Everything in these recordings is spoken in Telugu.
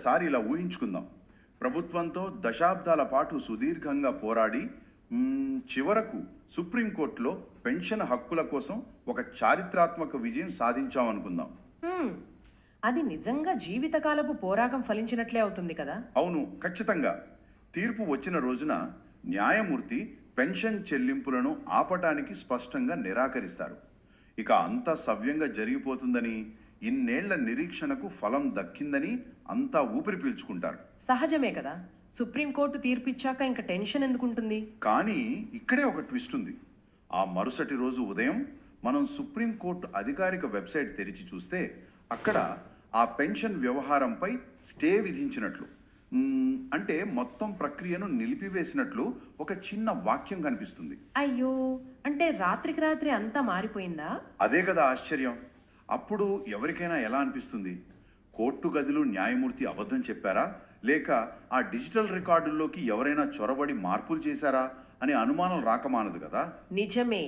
ఒకసారి ఇలా ఊహించుకుందాం. ప్రభుత్వంతో దశాబ్దాల పాటు సుదీర్ఘంగా పోరాడి చివరకు సుప్రీంకోర్టులో పెన్షన్ హక్కుల కోసం ఒక చారిత్రాత్మక విజయం సాధించామనుకుందాం. హ్మ్, అది నిజంగా జీవితకాలపు పోరాటం ఫలించినట్లే అవుతుంది కదా. అవును, ఖచ్చితంగా. తీర్పు వచ్చిన రోజున న్యాయమూర్తి పెన్షన్ చెల్లింపులను ఆపటానికి స్పష్టంగా నిరాకరిస్తారు. ఇక అంతా సవ్యంగా జరిగిపోతుందని, ఇన్నేళ్ల నిరీక్షణకు ఫలం దక్కిందని అంతా ఊపిరి పీల్చుకుంటారు. సహజమే కదా, సుప్రీంకోర్టు తీర్పిచ్చాక ఇంకా టెన్షన్ ఎందుకుంటుంది. కానీ ఇక్కడే ఒక ట్విస్ట్ ఉంది. ఆ మరుసటి రోజు ఉదయం మనం సుప్రీంకోర్టు అధికారిక వెబ్సైట్ తెరిచి చూస్తే అక్కడ ఆ పెన్షన్ వ్యవహారంపై స్టే విధించినట్లు, అంటే మొత్తం ప్రక్రియను నిలిపివేసినట్లు ఒక చిన్న వాక్యం కనిపిస్తుంది. అయ్యో, అంటే రాత్రికి రాత్రి అంతా మారిపోయిందా? అదే కదా ఆశ్చర్యం. అప్పుడు ఎవరికైనా ఎలా అనిపిస్తుంది? కోర్టు గదిలో న్యాయమూర్తి అబద్ధం చెప్పారా, లేక ఆ డిజిటల్ రికార్డుల్లోకి ఎవరైనా చొరబడి మార్పులు చేశారా అనే అనుమానం రాకమానదు కదా. నిజమే,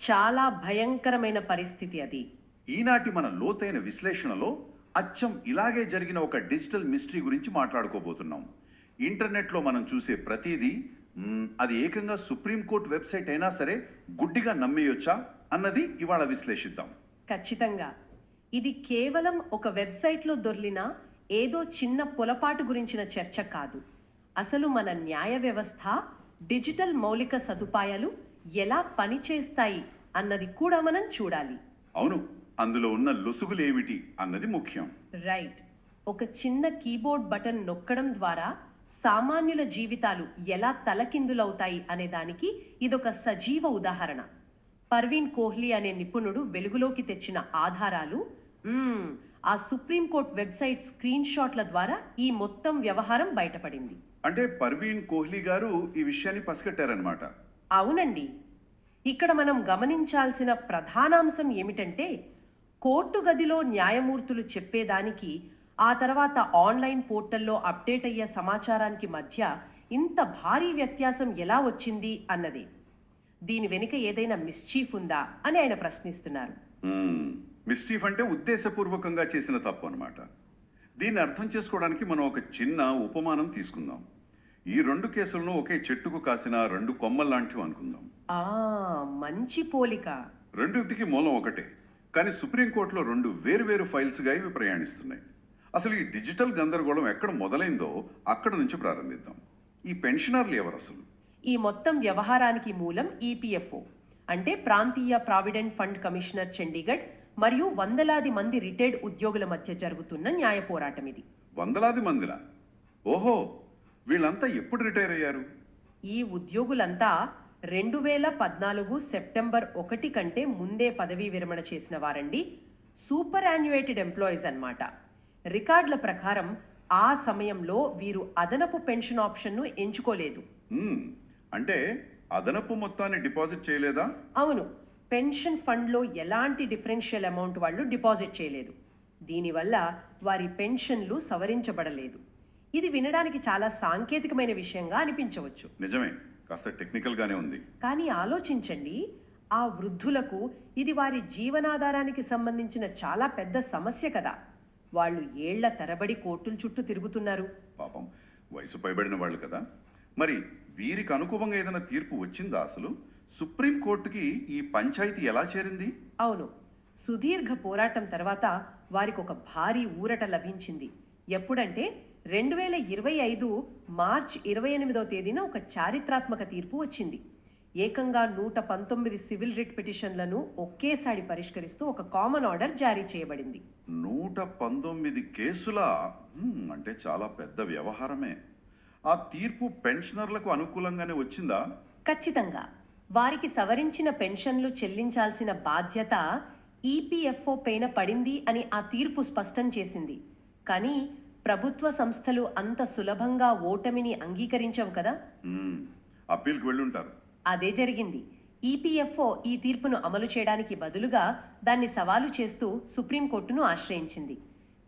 చాలా భయంకరమైన పరిస్థితి అది. ఈనాటి మన లోతైన విశ్లేషణలో అచ్చం ఇలాగే జరిగిన ఒక డిజిటల్ మిస్టరీ గురించి మాట్లాడుకోబోతున్నాం. ఇంటర్నెట్లో మనం చూసే ప్రతిదీ అది ఏకంగా సుప్రీంకోర్టు వెబ్సైట్ అయినా సరే గుడ్డిగా నమ్మేయొచ్చా అన్నది ఇవాళ విశ్లేషిద్దాం. ఖచ్చితంగా. ఇది కేవలం ఒక వెబ్సైట్లో దొర్లిన ఏదో చిన్న పొలపాటు గురించిన చర్చ కాదు. అసలు మన న్యాయ వ్యవస్థ, డిజిటల్ మౌలిక సదుపాయాలు ఎలా పనిచేస్తాయి అన్నది కూడా మనం చూడాలి. అవును, అందులో ఉన్న లొసుగులేమిటి అన్నది ముఖ్యం. రైట్. ఒక చిన్న కీబోర్డ్ బటన్ నొక్కడం ద్వారా సామాన్యుల జీవితాలు ఎలా తలకిందులవుతాయి అనే దానికి ఇదొక సజీవ ఉదాహరణ. పర్వీన్ కోహ్లీ అనే నిపుణుడు వెలుగులోకి తెచ్చిన ఆధారాలు ఆ సుప్రీంకోర్టు వెబ్సైట్ స్క్రీన్ షాట్ల ద్వారా ఈ మొత్తం వ్యవహారం బయటపడింది. అంటే పర్వీన్ కోహ్లీ గారు ఈ విషయాన్ని పసిగట్టారనమాట. అవునండి. ఇక్కడ మనం గమనించాల్సిన ప్రధానాంశం ఏమిటంటే, కోర్టు గదిలో న్యాయమూర్తులు చెప్పేదానికి ఆ తర్వాత ఆన్లైన్ పోర్టల్లో అప్డేట్ అయ్యే సమాచారానికి మధ్య ఇంత భారీ వ్యత్యాసం ఎలా వచ్చింది అన్నది. దీని వెనుక ఏదైనా మిస్చీఫ్ ఉందా అని ఆయన ప్రశ్నిస్తున్నారు. మిస్చీఫ్ అంటే ఉద్దేశపూర్వకంగా చేసిన తప్పు అన్నమాట. దీన్ని అర్థం చేసుకోవడానికి మనం ఒక చిన్న ఉపమానం తీసుకుందాం. ఈ రెండు కేసులను ఒకే చెట్టుకు కాసిన రెండు కొమ్మల్లాంటివి అనుకుందాం. మంచి పోలిక. రెండింటికి మూలం ఒకటే, కానీ సుప్రీంకోర్టులో రెండు వేరు ఫైల్స్గా ఇవి ప్రయాణిస్తున్నాయి. అసలు ఈ డిజిటల్ గందరగోళం ఎక్కడ మొదలైందో అక్కడ నుంచి ప్రారంభిద్దాం. ఈ పెన్షనర్లు ఎవరు అసలు? ఈ మొత్తం వ్యవహారానికి మూలం ఈపీఎఫ్ఓ, అంటే ప్రాంతీయ ప్రావిడెంట్ ఫండ్ కమిషనర్ చండీగఢ్ మరియు వందలాది మంది రిటైర్డ్ ఉద్యోగుల మధ్య జరుగుతున్న న్యాయ పోరాటం ఇది. వందలాది మందిలా? ఓహో, వీళ్ళంతా ఎప్పుడు రిటైర్ అయ్యారు? ఈ ఉద్యోగులంతా 2014 సెప్టెంబర్ 1 కంటే ముందే పదవీ విరమణ చేసిన వారండి. సూపర్ యాన్యుయేటెడ్ ఎంప్లాయీస్ అన్నమాట. రికార్డుల ప్రకారం ఆ సమయంలో వీరు అదనపు పెన్షన్ ఆప్షన్ను ఎంచుకోలేదు. అంటే అదనపు మొత్తాన్ని డిపాజిట్ చేయలేదా? అవును, పెన్షన్ ఫండ్లో ఎలాంటి డిఫరెన్షియల్ అమౌంట్ వాళ్ళు డిపాజిట్ చేయలేదు. దీనివల్ల వారి పెన్షన్లు సవరించబడలేదు. ఇది వినడానికి చాలా సాంకేతికమైన విషయంగా అనిపించవచ్చు. నిజమే, కాస్త టెక్నికల్గానే ఉంది. కానీ ఆలోచించండి, ఆ వృద్ధులకు ఇది వారి జీవనాధారానికి సంబంధించిన చాలా పెద్ద సమస్య కదా. వాళ్ళు ఏళ్ల తరబడి కోర్టుల చుట్టూ తిరుగుతున్నారు. పాపం, వయసు పైబడిన వాళ్ళు కదా. మరి వీరికి అనుకూలంగా ఏదైనా తీర్పు వచ్చిందా అసలు? సుప్రీంకోర్టుకి ఈ పంచాయతీ ఎలా చేరింది? అవును, సుదీర్ఘ పోరాటం తర్వాత వారికి ఒక భారీ ఊరట లభించింది. ఎప్పుడంటే 2025 మార్చి 28వ తేదీన ఒక చారిత్రాత్మక తీర్పు వచ్చింది. ఏకంగా 119 సివిల్ రిట్ పిటిషన్లను ఒకేసారి పరిష్కరిస్తూ ఒక కామన్ ఆర్డర్ జారీ చేయబడింది. 119 కేసుల అంటే చాలా పెద్ద వ్యవహారమే. ఆ తీర్పు పెన్షనర్లకు అనుకూలంగానే వచ్చిందా? ఖచ్చితంగా. వారికి సవరించిన పెన్షన్లు చెల్లించాల్సిన బాధ్యత ఈపీఎఫ్ఓ పైన పడింది అని ఆ తీర్పు స్పష్టం చేసింది. కానీ ప్రభుత్వ సంస్థలు అంత సులభంగా ఓటమిని అంగీకరించవు కదా. అప్పీల్కి వెళ్ళుంటారు. అదే జరిగింది. ఈపీఎఫ్ఓ ఈ తీర్పును అమలు చేయడానికి బదులుగా దాన్ని సవాలు చేస్తూ సుప్రీంకోర్టును ఆశ్రయించింది.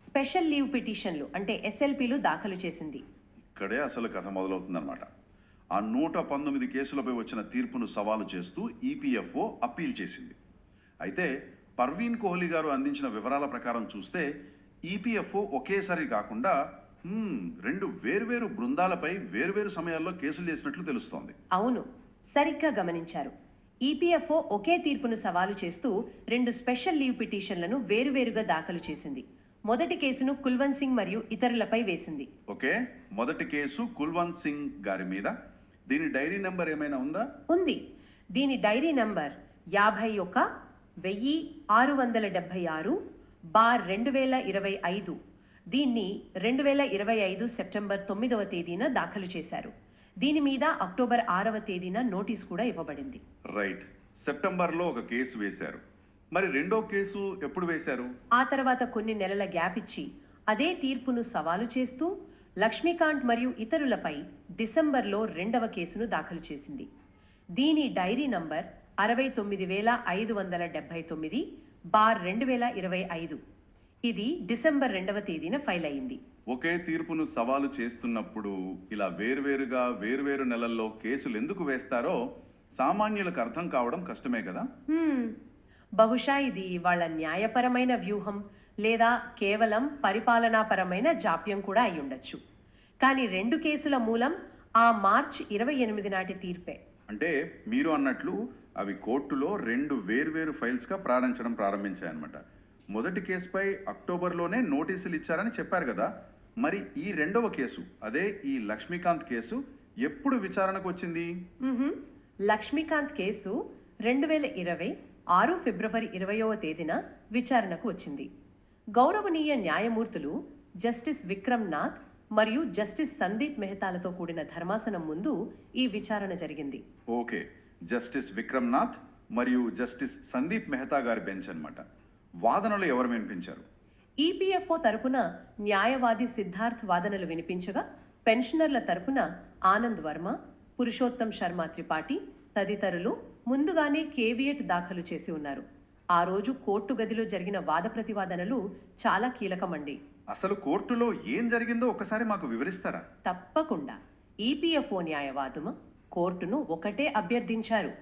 స్పెషల్ లీవ్ పిటిషన్లు అంటే ఎస్ఎల్పీలు దాఖలు చేసింది. ఇక్కడే అసలు కథ మొదలవుతుందన్నమాట. ఆ 119 కేసులపై వచ్చిన తీర్పును సవాలు చేస్తూ ఈపీఎఫ్ఓ అప్పీల్ చేసింది. అయితే పర్వీన్ కోహ్లీ గారు అందించిన వివరాల ప్రకారం చూస్తే ఈపీఎఫ్ఓ ఒకేసారి కాకుండా రెండు వేర్వేరు బృందాలపై వేర్వేరు సమయాల్లో కేసులు చేసినట్లు తెలుస్తోంది. అవును, సరిగ్గా గమనించారు. ఈపీఎఫ్ఓ ఒకే తీర్పును సవాలు చేస్తూ 2 స్పెషల్ లీవ్ పిటిషన్లను వేరువేరుగా దాఖలు చేసింది. మొదటి కేసును కుల్వంత్ సింగ్ మరియు ఇతరులపై వేసింది. ఓకే, మొదటి కేసు కుల్వంత్ సింగ్ గారి మీద. దీని డైరీ నెంబర్ ఏమైనా ఉందా? ఉంది. దీని డైరీ నంబర్ 51,676/2025. దీన్ని 2025 సెప్టెంబర్ 9వ తేదీన దాఖలు చేశారు. దీని మీద అక్టోబర్ 6వ తేదీన నోటీస్ కూడా ఇవ్వబడింది. రైట్, సెప్టెంబర్లో ఒక కేసు వేశారు. మరి రెండో కేసు ఎప్పుడు వేశారు? ఆ తర్వాత కొన్ని నెలల గ్యాప్ ఇచ్చి అదే తీర్పును సవాలు చేస్తూ లక్ష్మీకాంత్ మరియు ఇతరులపై డిసెంబర్లో 2వ కేసును దాఖలు చేసింది. దీని డైరీ నంబర్ 69,579/2025. ఇది డిసెంబర్ 2వ తేదీన ఫైల్ అయింది. ఒకే తీర్పును సవాలు చేస్తున్నప్పుడు ఇలా వేర్వేరు నెలల్లో కేసులు ఎందుకు వేస్తారో సామాన్యులకు అర్థం కావడం కష్టమే కదా. బహుశా ఇది వాళ్ళ న్యాయపరమైన వ్యూహం లేదా కేవలం పరిపాలనాపరమైన జాప్యం కూడా అయి ఉండొచ్చు. కానీ 2 కేసుల మూలం ఆ మార్చి 28 నాటి తీర్పే. అంటే మీరు అన్నట్లు అవి కోర్టులో 2 వేర్వేరు ఫైల్స్గా ప్రారంభించాయన్నమాట. మొదటి కేసుపై అక్టోబర్లోనే నోటీసులు ఇచ్చారని చెప్పారు కదా. మరి ఈ రెండవ కేసు, అదే ఈ లక్ష్మీకాంత్ కేసు ఎప్పుడు విచారణకు వచ్చింది? లక్ష్మీకాంత్ కేసు 2020 ఫిబ్రవరి 20వ తేదీన విచారణకు వచ్చింది. గౌరవనీయ న్యాయమూర్తులు జస్టిస్ విక్రమ్ నాథ్ మరియు జస్టిస్ సందీప్ మెహతాలతో కూడిన ధర్మాసనం ముందు ఈ విచారణ జరిగింది. ఓకే, జస్టిస్ విక్రమ్ నాథ్ మరియు జస్టిస్ సందీప్ మెహతా గారి బెంచ్ అన్నమాట. వాదనలు ఎవరు వినిపించారు? ఈపీఎఫ్ఓ తరపున న్యాయవాది సిద్ధార్థ్ వాదనలు వినిపించగా, పెన్షనర్ల తరపున ఆనంద్ వర్మ, పురుషోత్తం శర్మ త్రిపాఠి తదితరులు ముందుగానే కేవియట్ దాఖలు చేసి ఉన్నారు. ఆ రోజు కోర్టు గదిలో జరిగిన వాద ప్రతివాదనలు చాలా కీలకమండి. అసలు కోర్టులో ఏం జరిగిందో ఒకసారి మాకు వివరిస్తారా? తప్పకుండా. ఈపీఎఫ్ఓ న్యాయవాదుమ కోర్టును ఒకటే అభ్యర్థించారు.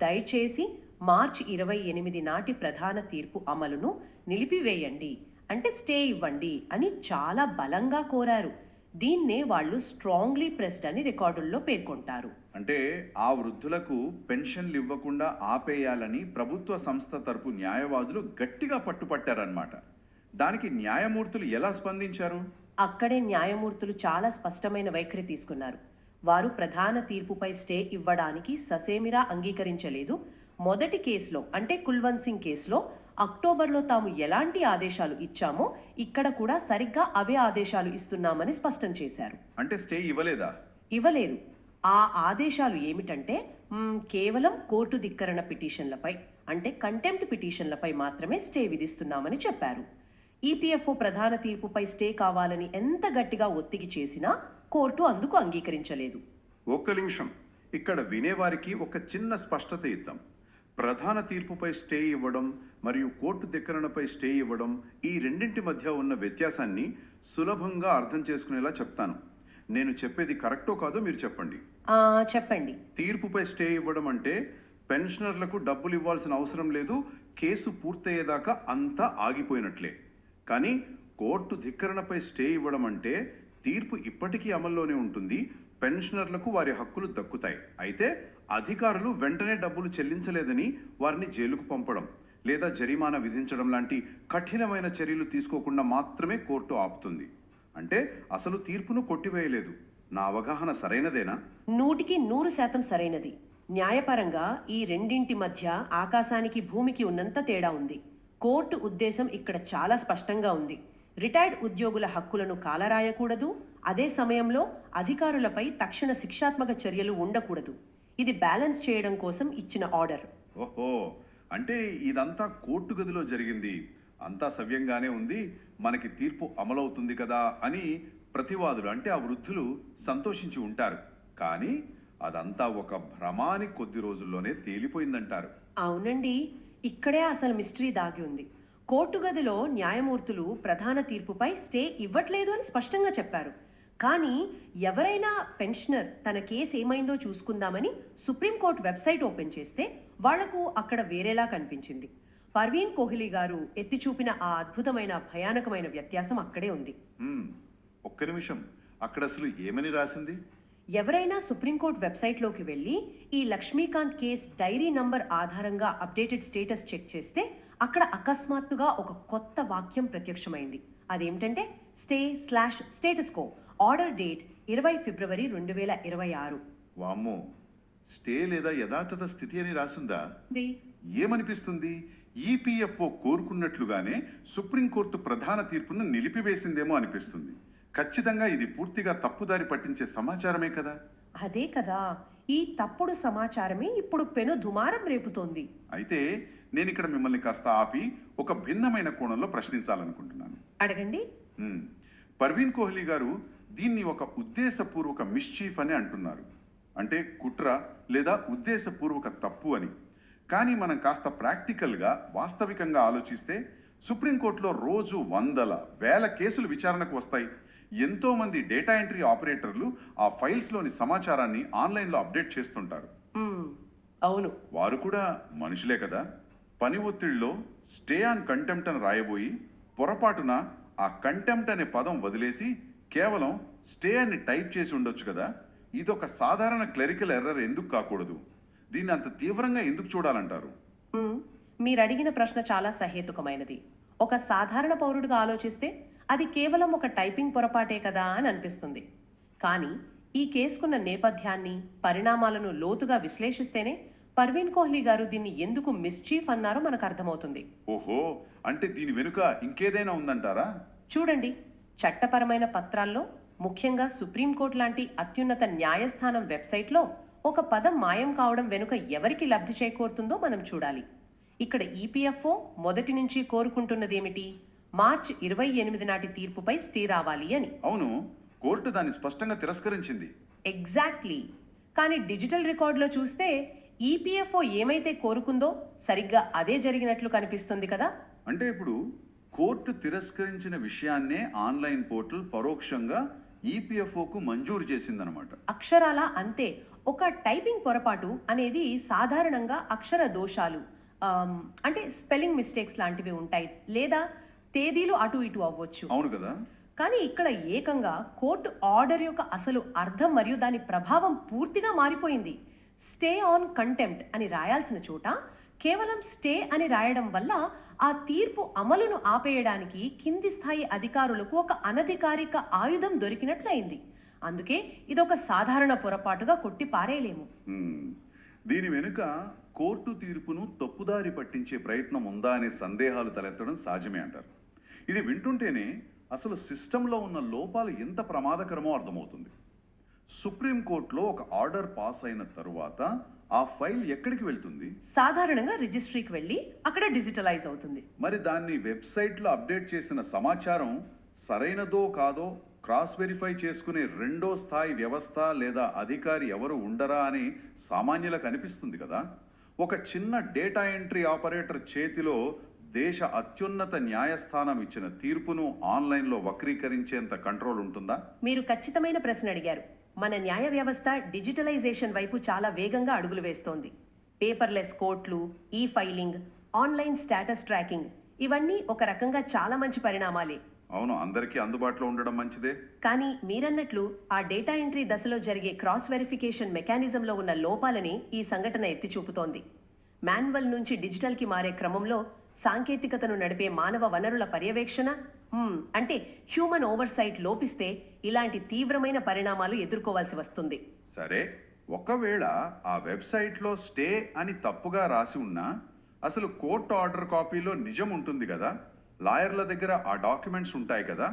దయచేసి మార్చి 28 నాటి ప్రధాన తీర్పు అమలును నిలిపివేయండి, అంటే స్టే ఇవ్వండి అని చాలా బలంగా కోరారు. దీన్నే వాళ్ళు స్ట్రాంగ్లీ ప్రెస్డ్ అని రికార్డుల్లో పేర్కొంటారు. అంటే ఆ వృద్ధులకు పెన్షన్లు ఇవ్వకుండా ఆపేయాలని ప్రభుత్వ సంస్థ తరపు న్యాయవాదులు గట్టిగా పట్టుపట్టారన్నమాట. దానికి న్యాయమూర్తులు ఎలా స్పందించారు? అక్కడే న్యాయమూర్తులు చాలా స్పష్టమైన వైఖరి తీసుకున్నారు. వారు ప్రధాన తీర్పుపై స్టే ఇవ్వడానికి ససేమిరా అంగీకరించలేదు. మొదటి కేసులో, అంటే కుల్వంత్ సింగ్ కేసులో అక్టోబర్లో తాము ఎలాంటి ఆదేశాలు ఇచ్చామో ఇక్కడ కూడా సరిగ్గా అవే ఆదేశాలు ఇస్తున్నామని స్పష్టం చేశారు. అంటే స్టే ఇవ్వలేదా? ఇవ్వలేదు. ఆ ఆదేశాలు ఏమిటంటే కేవలం కోర్టు ధిక్కరణ పిటిషన్లపై, అంటే కంటెంప్ట్ పిటిషన్లపై మాత్రమే స్టే విధిస్తున్నామని చెప్పారు. ఈపీఎఫ్ఓ ప్రధాన తీర్పుపై స్టే కావాలని ఎంత గట్టిగా ఒత్తిడి చేసినా కోర్టు అందుకు అంగీకరించలేదు. ఒక్క నిమిషం, ఇక్కడ వినేవారికి ఒక చిన్న స్పష్టత ఇద్దాం. ప్రధాన తీర్పుపై స్టే ఇవ్వడం మరియు కోర్టు ధిక్కరణపై స్టే ఇవ్వడం, ఈ రెండింటి మధ్య ఉన్న వ్యత్యాసాన్ని సులభంగా అర్థం చేసుకునేలా చెప్తాను. నేను చెప్పేది కరెక్టో కాదో మీరు చెప్పండి. చెప్పండి. తీర్పుపై స్టే ఇవ్వడం అంటే పెన్షనర్లకు డబ్బులు ఇవ్వాల్సిన అవసరం లేదు, కేసు పూర్తయ్యేదాకా అంతా ఆగిపోయినట్లే. కానీ కోర్టు ధిక్కరణపై స్టే ఇవ్వడం అంటే తీర్పు ఇప్పటికీ అమల్లోనే ఉంటుంది, పెన్షనర్లకు వారి హక్కులు దక్కుతాయి. అయితే అధికారులు వెంటనే డబ్బులు చెల్లించలేదని వారిని జైలుకు పంపడం లేదా జరిమానా విధించడం లాంటి కఠినమైన చర్యలు తీసుకోకుండా మాత్రమే కోర్టు ఆపుతుంది. అంటే అసలు తీర్పును కొట్టివేయలేదు. నా అవగాహన సరైనదేనా? 100% సరైనది. న్యాయపరంగా ఈ రెండింటి మధ్య ఆకాశానికి భూమికి ఉన్నంత తేడా ఉంది. కోర్టు ఉద్దేశం ఇక్కడ చాలా స్పష్టంగా ఉంది. రిటైర్డ్ ఉద్యోగుల హక్కులను కాలరాయకూడదు, అదే సమయంలో అధికారులపై తక్షణ శిక్షాత్మక చర్యలు ఉండకూడదు. ఇది బ్యాలెన్స్ చేయడం కోసం ఇచ్చిన ఆర్డర్. ఓహో, అంటే ఇదంతా కోర్టు గదిలో జరిగింది, అంతా సవ్యంగానే ఉంది, మనకి తీర్పు అమలవుతుంది కదా అని ప్రతివాదులు, అంటే ఆ వృద్ధులు సంతోషించి ఉంటారు. కానీ అదంతా ఒక భ్రమాని కొద్ది రోజుల్లోనే తేలిపోయిందంటారు. అవునండి, ఇక్కడే అసలు మిస్టరీ దాగి ఉంది. కోర్టు గదిలో న్యాయమూర్తులు ప్రధాన తీర్పుపై స్టే ఇవ్వట్లేదు అని స్పష్టంగా చెప్పారు. కానీ ఎవరైనా పెన్షనర్ తన కేసు ఏమైందో చూసుకుందామని సుప్రీంకోర్టు వెబ్సైట్ ఓపెన్ చేస్తే వాళ్లకు అక్కడ వేరేలా కనిపించింది. పర్వీన్ కోహ్లీ గారు ఎత్తి చూపిన ఆ అద్భుతమైన భయానకమైన వ్యత్యాసం అక్కడే ఉంది. ఒక్క నిమిషం, అక్కడ అసలు ఏమని రాసింది? ఎవరైనా సుప్రీంకోర్టు వెబ్సైట్లోకి వెళ్ళి ఈ లక్ష్మీకాంత్ కేస్ డైరీ నంబర్ ఆధారంగా అప్డేటెడ్ స్టేటస్ చెక్ చేస్తే అక్కడ అకస్మాత్తుగా ఒక కొత్త వాక్యం ప్రత్యక్షమైంది. అదేమిటంటే స్టే/స్టేటస్ కో ఆర్డర్ డేట్ 20 ఫిబ్రవరి 2026. వామ్మో, స్టే లేదా యథాతథ స్థితి అని రాసుందా? ఏమనిపిస్తుంది? ఈపీఎఫ్ఓ కోరుకున్నట్లుగానే సుప్రీంకోర్టు ప్రధాన తీర్పును నిలిపివేసిందేమో అనిపిస్తుంది. ఖచ్చితంగా ఇది పూర్తిగా తప్పుదారి పట్టించే సమాచారమే కదా. అదే కదా, ఈ తప్పుడు సమాచారమే ఇప్పుడు పెను దుమారం రేపుతోంది. అయితే నేను ఇక్కడ మిమ్మల్ని కాస్త ఆపి ఒక భిన్నమైన కోణంలో ప్రశ్నించాలనుకుంటున్నాను. అడగండి. పర్వీన్ కోహ్లీ గారు దీన్ని ఒక ఉద్దేశపూర్వక మిస్చీఫ్ అని అంటున్నారు. అంటే కుట్ర లేదా ఉద్దేశపూర్వక తప్పు అని. కానీ మనం కాస్త ప్రాక్టికల్గా వాస్తవికంగా ఆలోచిస్తే సుప్రీంకోర్టులో రోజు వందల వేల కేసులు విచారణకు వస్తాయి. ఎంతోమంది డేటా ఎంట్రీ ఆపరేటర్లు ఆ ఫైల్స్లోని సమాచారాన్ని ఆన్లైన్లో అప్డేట్ చేస్తుంటారు. అవును, వారు కూడా మనుషులే కదా. పని ఒత్తిడిలో స్టే ఆన్ కంటెంప్ట్ అని రాయబోయి పొరపాటున ఆ కంటెంప్ట్ అనే పదం వదిలేసి కేవలం స్టే అని టైప్ చేసి ఉండొచ్చు కదా. ఇదొక సాధారణ క్లరికల్ ఎర్రర్ ఎందుకు కాకూడదు? దీన్ని అంత తీవ్రంగా ఎందుకు చూడాలంటారు? మీరు అడిగిన ప్రశ్న చాలా సహేతుకమైనది. ఒక సాధారణ పౌరుడిగా ఆలోచిస్తే అది కేవలం ఒక టైపింగ్ పొరపాటే కదా అని అనిపిస్తుంది. కానీ ఈ కేసుకున్న నేపథ్యాన్ని, పరిణామాలను లోతుగా విశ్లేషిస్తేనే పర్వీన్ కోహ్లీ గారు దీన్ని ఎందుకు మిస్చీఫ్ అన్నారో మనకు అర్థమవుతుంది. ఓహో, అంటే దీని వెనుక ఇంకేదైనా ఉందంటారా? చూడండి, చట్టపరమైన పత్రాల్లో, ముఖ్యంగా సుప్రీంకోర్టు లాంటి అత్యున్నత న్యాయస్థానం వెబ్సైట్లో ఒక పదం మాయం కావడం వెనుక ఎవరికి లబ్ధి చేకూరుతుందో మనం చూడాలి. ఇక్కడ ఈపీఎఫ్ఓ మొదటి నుంచి కోరుకుంటున్నదేమిటి? మార్చి 28 నాటి తీర్పుపై స్టే రావాలి అని. అవును, కోర్టు దాన్ని స్పష్టంగా తిరస్కరించింది. ఎగ్జాక్ట్లీ. కానీ డిజిటల్ రికార్డులో చూస్తే ఈపీఎఫ్ఓ ఏమైతే కోరుకుందో సరిగ్గా అదే జరిగినట్లు కనిపిస్తుంది కదా. అంటే ఇప్పుడు కోర్టు తిరస్కరించిన విషయాన్నే ఆన్లైన్ పోర్టల్ పరోక్షంగా ఈపీఎఫ్ఓకు మంజూరు చేసిందనమాట. అక్షరాల అంతే. ఒక టైపింగ్ పొరపాటు అనేది సాధారణంగా అక్షర దోషాలు, అంటే స్పెల్లింగ్ మిస్టేక్స్ లాంటివి ఉంటాయి, లేదా తేదీలు అటు ఇటు అవ్వచ్చు. అవును కదా. కానీ ఇక్కడ ఏకంగా కోర్టు ఆర్డర్ యొక్క అసలు అర్థం మరియు దాని ప్రభావం పూర్తిగా మారిపోయింది. స్టే ఆన్ కంటెంప్ట్ అని రాయాల్సిన చోట కేవలం స్టే అని రాయడం వల్ల ఆ తీర్పు అమలును ఆపేయడానికి కింది స్థాయి అధికారులకు ఒక అనధికారిక ఆయుధం దొరికినట్లయింది. అందుకే ఇదొక సాధారణ పొరపాటుగా కొట్టి పారేయలేము. దీని వెనుక కోర్టు తీర్పును తప్పుదారి పట్టించే ప్రయత్నం ఉందా అనే సందేహాలు తలెత్తడం సహజమే అంటారు. ఇది వింటుంటేనే అసలు సిస్టంలో ఉన్న లోపాలు ఎంత ప్రమాదకరమో అర్థమవుతుంది. సుప్రీంకోర్టులో ఒక ఆర్డర్ పాస్ అయిన తరువాత ఆ ఫైల్ ఎక్కడికి వెళ్తుంది? సాధారణంగా రిజిస్ట్రీకి వెళ్ళి అక్కడ డిజిటలైజ్ అవుతుంది. మరి దాన్ని వెబ్సైట్లో అప్డేట్ చేసిన సమాచారం సరైనదో కాదో క్రాస్ వెరిఫై చేసుకునే రెండో స్థాయి వ్యవస్థ లేదా అధికారి ఎవరు ఉండరా అని సామాన్యులకు అనిపిస్తుంది కదా. ఒక చిన్న డేటా ఎంట్రీ ఆపరేటర్ చేతిలో దేశ అత్యున్నత న్యాయస్థానం ఇచ్చిన తీర్పును ఆన్లైన్లో వక్రీకరించేంత కంట్రోల్ ఉంటుందా? మీరు ఖచ్చితమైన ప్రశ్న అడిగారు. మన న్యాయ వ్యవస్థ డిజిటలైజేషన్ వైపు చాలా వేగంగా అడుగులు వేస్తోంది. పేపర్లెస్ కోర్టులు, ఈ ఫైలింగ్, ఆన్లైన్ స్టేటస్ ట్రాకింగ్, ఇవన్నీ ఒక రకంగా చాలా మంచి పరిణామాలే. అవును, అందరికీ అందుబాటులో ఉండడం మంచిదే. కానీ మీరన్నట్లు ఆ డేటా ఎంట్రీ దశలో జరిగే క్రాస్ వెరిఫికేషన్ మెకానిజంలో ఉన్న లోపాలని ఈ సంఘటన ఎత్తి చూపుతోంది. మాన్యువల్ నుంచి డిజిటల్కి మారే క్రమంలో సాంకేతికతను నడిపే మానవ వనరుల పర్యవేక్షణ, అంటే హ్యూమన్ ఓవర్సైట్ లోపిస్తే ఇలాంటి తీవ్రమైన పరిణామాలు ఎదుర్కోవాల్సి వస్తుంది. సరే, ఒకవేళ ఆ వెబ్సైట్లో స్టే అని తప్పుగా రాసి ఉన్నా అసలు కోర్టు ఆర్డర్ కాపీలో నిజం ఉంటుంది కదా, లాయర్ల దగ్గర ఆ డాక్యుమెంట్స్ ఉంటాయి కదా.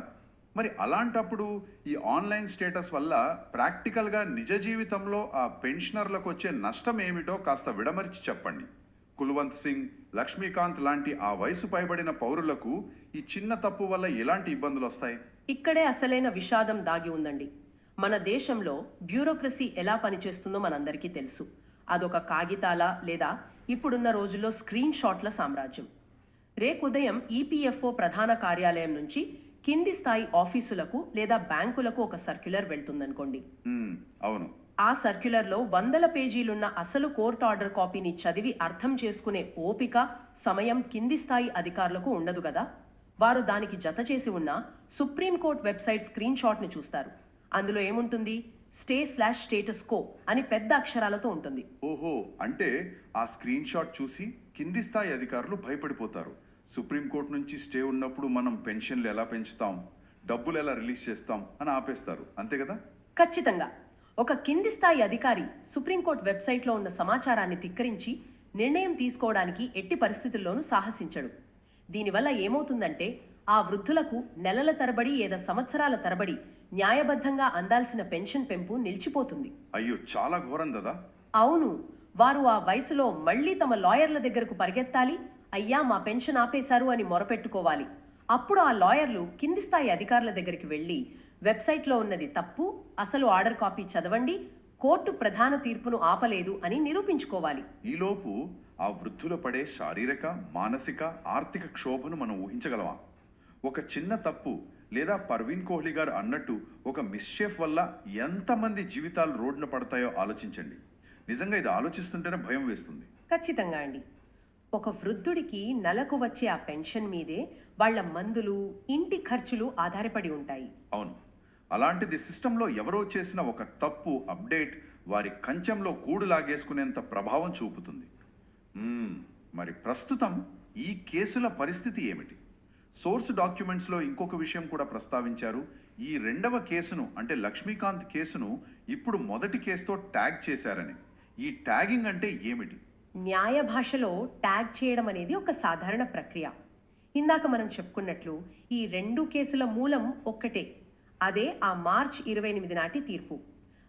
మరి అలాంటప్పుడు ఈ ఆన్లైన్ స్టేటస్ వల్ల ప్రాక్టికల్గా నిజ జీవితంలో ఆ పెన్షనర్లకు వచ్చే నష్టం ఏమిటో కాస్త విడమర్చి చెప్పండి. కుల్వంత్ సింగ్, లక్ష్మీకాంత్ లాంటి ఆ వయసు పైబడిన పౌరులకు ఈ చిన్న తప్పు వల్ల ఎలాంటి ఇబ్బందులు వస్తాయి? ఇక్కడే అసలైన విషాదం దాగి ఉందండి. మన దేశంలో బ్యూరోక్రసీ ఎలా పనిచేస్తుందో మనందరికీ తెలుసు. అదొక కాగితాల లేదా ఇప్పుడున్న రోజుల్లో స్క్రీన్ షాట్ల సామ్రాజ్యం. రేకుదయం ఈపీఎఫ్ఓ ప్రధాన కార్యాలయం నుంచి కింది స్థాయి ఆఫీసులకు లేదా బ్యాంకులకు ఒక సర్క్యులర్ వెళ్తుందనుకోండి. అవును. ఆ సర్క్యులర్లో 100 పేజీలున్న అసలు కోర్టు ఆర్డర్ కాపీని చదివి అర్థం చేసుకునే ఓపిక, సమయం కింది స్థాయి అధికారులకు ఉండదు కదా. వారు దానికి జత చేసి ఉన్న సుప్రీంకోర్టు వెబ్సైట్ స్క్రీన్ షాట్ని చూస్తారు. అందులో ఏముంటుంది? స్టేటస్ కో అని పెద్ద అక్షరాలతో ఉంటుంది. ఓహో, అంటే ఆ స్క్రీన్ షాట్ చూసి కింది స్థాయి అధికారులు భయపడిపోతారు. సుప్రీంకోర్టు నుంచి స్టే ఉన్నప్పుడు మనం పెన్షన్లు ఎలా పెంచుతాం, డబ్బులు ఎలా రిలీజ్ చేస్తాం అని ఆపేస్తారు, అంతే కదా? ఖచ్చితంగా. ఒక కింది స్థాయి అధికారి సుప్రీంకోర్టు వెబ్సైట్లో ఉన్న సమాచారాన్ని ధిక్కరించి నిర్ణయం తీసుకోవడానికి ఎట్టి పరిస్థితుల్లోనూ సాహసించడు. దీనివల్ల ఏమవుతుందంటే ఆ వృద్ధులకు నెలల తరబడి లేదా సంవత్సరాల తరబడి న్యాయబద్ధంగా అందాల్సిన పెన్షన్ పెంపు నిలిచిపోతుంది. అయ్యో, చాలా ఘోరం కదా. అవును, వారు ఆ వయసులో మళ్లీ తమ లాయర్ల దగ్గరకు పరిగెత్తాలి. అయ్యా, మా పెన్షన్ ఆపేశారు అని మొరపెట్టుకోవాలి. అప్పుడు ఆ లాయర్లు కింది స్థాయి అధికారుల దగ్గరికి వెళ్ళి వెబ్సైట్లో ఉన్నది తప్పు, అసలు ఆర్డర్ కాపీ చదవండి, కోర్టు ప్రధాన తీర్పును ఆపలేదు అని నిరూపించుకోవాలి. ఈలోపు ఆ వృద్ధులు పడే శారీరక, మానసిక, ఆర్థిక క్షోభను మనం ఊహించగలమా? ఒక చిన్న తప్పు లేదా పర్వీన్ కోహ్లీ గారు అన్నట్టు ఒక మిస్షేఫ్ వల్ల ఎంతమంది జీవితాలు రోడ్డున పడతాయో ఆలోచించండి. నిజంగా ఇది ఆలోచిస్తుంటేనే భయం వేస్తుంది. ఖచ్చితంగా అండి. ఒక వృద్ధుడికి నెలకు వచ్చే ఆ పెన్షన్ మీదే వాళ్ళ మందులు, ఇంటి ఖర్చులు ఆధారపడి ఉంటాయి. అవును, అలాంటిది సిస్టంలో ఎవరో చేసిన ఒక తప్పు అప్డేట్ వారి కంచెంలో కూడు లాగేసుకునేంత ప్రభావం చూపుతుంది. మరి ప్రస్తుతం ఈ కేసుల పరిస్థితి ఏమిటి? సోర్స్ డాక్యుమెంట్స్లో ఇంకొక విషయం కూడా ప్రస్తావించారు. ఈ రెండవ కేసును, అంటే లక్ష్మీకాంత్ కేసును ఇప్పుడు మొదటి కేసుతో ట్యాగ్ చేశారని. ఈ ట్యాగింగ్ అంటే ఏమిటి? న్యాయ భాషలో ట్యాగ్ చేయడం అనేది ఒక సాధారణ ప్రక్రియ. ఇందాక మనం చెప్పుకున్నట్లు ఈ రెండు కేసుల మూలం ఒక్కటే. అదే ఆ మార్చ్ 28 నాటి తీర్పు.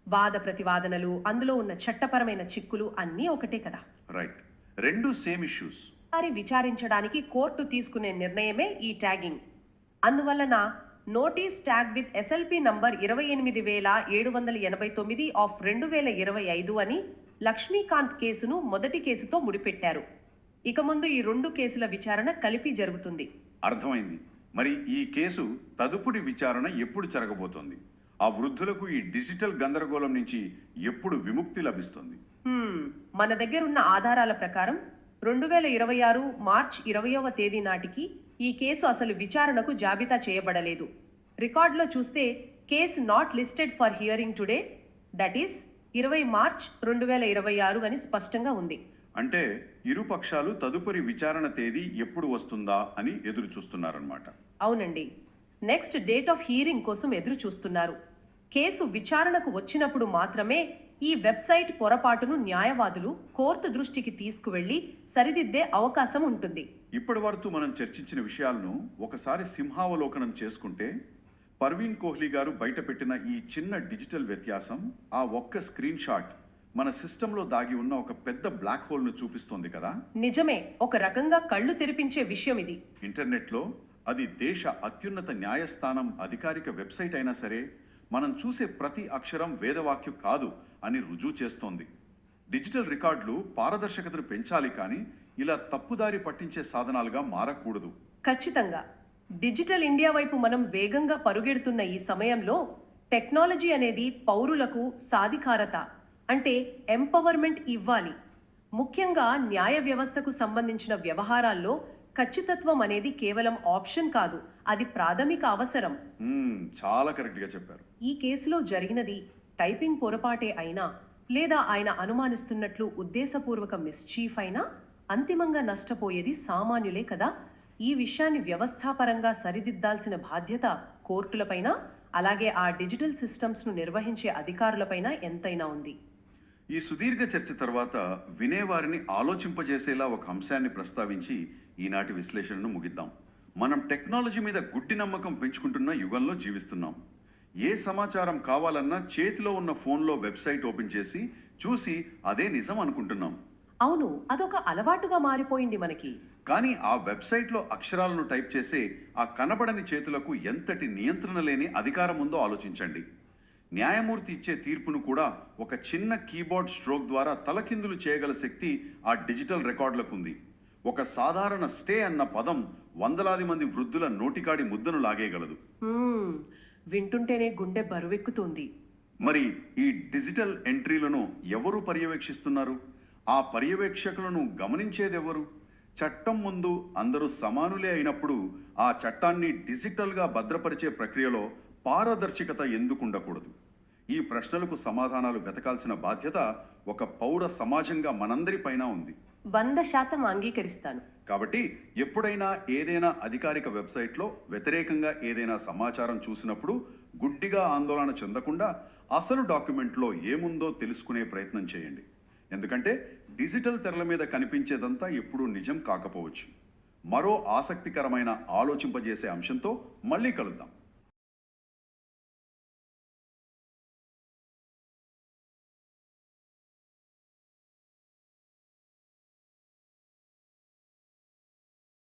వాద ప్రతివాదనలు, అందులో ఉన్న చట్టపరమైన చిక్కులు అన్నీ ఒకటే కదా. రైట్, రెండు సేమ్ ఇష్యూస్. వారి విచారించడానికి కోర్టు తీసుకునే నిర్ణయమే ఈ ట్యాగింగ్. అందువలన notice tag with SLP number 28,789 of 2025 అని లక్ష్మీకాంత్ కేసును మొదటి కేసుతో ముడిపెట్టారు. ఇక ముందు ఈ రెండు కేసుల విచారణ కలిపి జరుగుతుంది. అర్థమైంది. మరి ఈ కేసు తదుపరి విచారణ ఎప్పుడు జరగబోతోంది? ఆ వృద్ధులకు ఈ డిజిటల్ గందరగోళం నుంచి ఎప్పుడు విముక్తి లభిస్తుంది? మన దగ్గరున్న ఆధారాల ప్రకారం 2026 మార్చ్ 20వ తేదీ నాటికి ఈ కేసు అసలు విచారణకు జాబితా చేయబడలేదు. రికార్డులో చూస్తే case not listed for hearing today, that is 20 March 2026 అని స్పష్టంగా ఉంది. అంటే ఇరు పక్షాలు తదుపరి విచారణ తేదీ ఎప్పుడు వస్తుందా అని ఎదురు చూస్తున్నారన్నమాట. అవునండి, నెక్స్ట్ డేట్ ఆఫ్ హియరింగ్ కోసం ఎదురు చూస్తున్నారు. కేసు విచారణకు వచ్చినప్పుడు మాత్రమే ఈ వెబ్సైట్ పొరపాటును న్యాయవాదులు కోర్టు దృష్టికి తీసుకువెళ్లి సరిదిద్దే అవకాశం ఉంటుంది. ఇప్పటి వరకు మనం చర్చించిన విషయాలను ఒకసారి సింహావలోకనం చేసుకుంటే, పర్వీన్ కోహ్లీ గారు బయటపెట్టిన ఈ చిన్న డిజిటల్ వ్యత్యాసం, ఆ ఒక్క స్క్రీన్ షాట్ మన సిస్టంలో దాగి ఉన్న ఒక పెద్ద బ్లాక్ హోల్ను చూపిస్తోంది కదా. నిజమే, ఒక రకంగా కళ్ళు తెరిపించే విషయం ఇది. ఇంటర్నెట్లో అది దేశ అత్యున్నత న్యాయస్థానం అధికారిక వెబ్సైట్ అయినా సరే, మనం చూసే ప్రతి అక్షరం వేదవాక్యం కాదు అని రుజువు చేస్తోంది. డిజిటల్ రికార్డులు పారదర్శకతను పెంచాలి, కానీ ఇలా తప్పుదారి పట్టించే సాధనాలుగా మారకూడదు. ఖచ్చితంగా. డిజిటల్ ఇండియా వైపు మనం వేగంగా పరుగెడుతున్న ఈ సమయంలో టెక్నాలజీ అనేది పౌరులకు సాధికారత, అంటే ఎంపవర్మెంట్ ఇవ్వాలి. ముఖ్యంగా న్యాయ వ్యవస్థకు సంబంధించిన వ్యవహారాల్లో ఖచ్చితత్వం అనేది కేవలం ఆప్షన్ కాదు, అది ప్రాథమిక అవసరం. చాలా కరెక్ట్గా చెప్పారు. ఈ కేసులో జరిగినది టైపింగ్ పొరపాటే అయినా, లేదా ఆయన అనుమానిస్తున్నట్లు ఉద్దేశపూర్వక మిస్చీఫ్ అయినా, అంతిమంగా నష్టపోయేది సామాన్యులే కదా. ఈ విషయాన్ని వ్యవస్థాపరంగా సరిదిద్దాల్సిన బాధ్యత కోర్టులపైన, అలాగే ఆ డిజిటల్ సిస్టమ్స్ను నిర్వహించే అధికారులపైన ఎంతైనా ఉంది. ఈ సుదీర్ఘ చర్చ తర్వాత వినేవారిని ఆలోచింపజేసేలా ఒక అంశాన్ని ప్రస్తావించి ఈనాటి విశ్లేషణను ముగిద్దాం. మనం టెక్నాలజీ మీద గుడ్డి నమ్మకం పెంచుకుంటున్న యుగంలో జీవిస్తున్నాం. ఏ సమాచారం కావాలన్నా చేతిలో ఉన్న ఫోన్లో వెబ్సైట్ ఓపెన్ చేసి చూసి అదే నిజం అనుకుంటున్నాం. అవును, అదొక అలవాటుగా మారిపోయింది మనకి. కానీ ఆ వెబ్సైట్లో అక్షరాలను టైప్ చేసే ఆ కనబడని చేతులకు ఎంతటి నియంత్రణ లేని అధికారం ఉందో ఆలోచించండి. న్యాయమూర్తి ఇచ్చే తీర్పును కూడా ఒక చిన్న కీబోర్డ్ స్ట్రోక్ ద్వారా తలకిందులు చేయగల శక్తి ఆ డిజిటల్ రికార్డులకు ఉంది. ఒక సాధారణ స్టే అన్న పదం వందలాది మంది వృద్ధుల నోటికాడి ముద్దను లాగేయగలదు. వింటుంటేనే గుండె బరువెక్కుతుంది. మరి ఈ డిజిటల్ ఎంట్రీలను ఎవరు పర్యవేక్షిస్తున్నారు? ఆ పర్యవేక్షకులను గమనించేదెవరు? చట్టం ముందు అందరూ సమానులే అయినప్పుడు ఆ చట్టాన్ని డిజిటల్గా భద్రపరిచే ప్రక్రియలో పారదర్శకత ఎందుకు ఉండకూడదు? ఈ ప్రశ్నలకు సమాధానాలు వెతకాల్సిన బాధ్యత ఒక పౌర సమాజంగా మనందరిపైన ఉంది. 100% అంగీకరిస్తాను. కాబట్టి ఎప్పుడైనా ఏదైనా అధికారిక వెబ్సైట్లో వ్యతిరేకంగా ఏదైనా సమాచారం చూసినప్పుడు గుడ్డిగా ఆందోళన చెందకుండా అసలు డాక్యుమెంట్లో ఏముందో తెలుసుకునే ప్రయత్నం చేయండి. ఎందుకంటే డిజిటల్ తెరల మీద కనిపించేదంతా ఎప్పుడూ నిజం కాకపోవచ్చు. మరో ఆసక్తికరమైన ఆలోచింపజేసే అంశంతో మళ్ళీ కలుద్దాం.